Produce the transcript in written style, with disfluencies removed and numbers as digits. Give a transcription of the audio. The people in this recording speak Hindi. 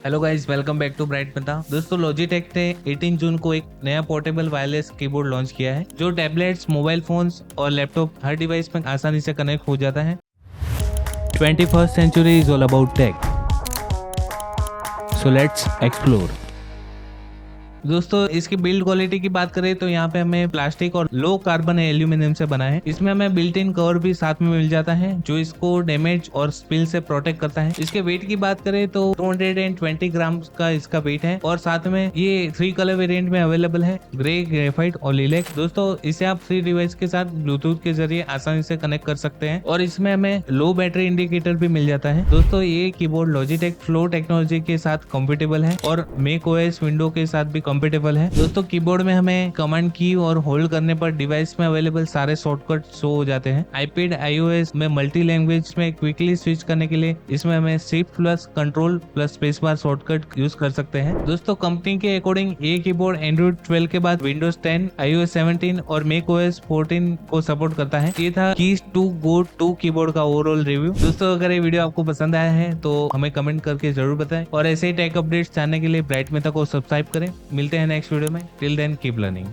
Hello guys, welcome back to bright पता। दोस्तों, लॉजिटेक ने 18 जून को एक नया पोर्टेबल वायरलेस कीबोर्ड लॉन्च किया है जो टैबलेट्स, मोबाइल फोन्स और लैपटॉप हर डिवाइस में आसानी से कनेक्ट हो जाता है। 21st century is all about tech. So let's explore. दोस्तों, इसकी बिल्ड क्वालिटी की बात करें तो यहाँ पे हमें प्लास्टिक और लो कार्बन एल्यूमिनियम से बना है। इसमें हमें बिल्ट इन कवर भी साथ में मिल जाता है जो इसको डैमेज और स्पिल से प्रोटेक्ट करता है। इसके वेट की बात करें तो 220 ग्राम का इसका वेट है और साथ में ये 3 कलर वेरिएंट में अवेलेबल है, ग्रे, ग्रेफाइट और लिलेक। दोस्तों, इसे आप 3 डिवाइस के साथ ब्लूटूथ के जरिए आसानी से कनेक्ट कर सकते हैं और इसमें हमें लो बैटरी इंडिकेटर भी मिल जाता है। दोस्तों, ये कीबोर्ड लॉजिटेक फ्लो टेक्नोलॉजी के साथ कंपेटेबल है और मैक ओएस विंडो के साथ भी कंपेटेबल है। दोस्तों, कीबोर्ड में हमें कमांड की और होल्ड करने पर डिवाइस में अवेलेबल सारे शॉर्टकट शो हो जाते हैं। आईपैड, आईओएस में मल्टी लैंग्वेज में क्विकली स्विच करने के लिए इसमें हमें shift plus control plus space bar shortcut use कर सकते हैं। दोस्तों, कंपनी के अकॉर्डिंग ये कीबोर्ड एंड्रॉइड 12 के बाद विंडोज 10, iOS 17 और मैक ओएस 14 को सपोर्ट करता है। ये था keys to go to keyboard का ओवरऑल रिव्यू। दोस्तों, अगर ये वीडियो आपको पसंद आया है तो हमें कमेंट करके जरूर बताएं और ऐसे ही टेक अपडेट्स जानने के लिए ब्राइट मेथा को सब्सक्राइब करें। मिलते हैं नेक्स्ट वीडियो में। Till then keep learning.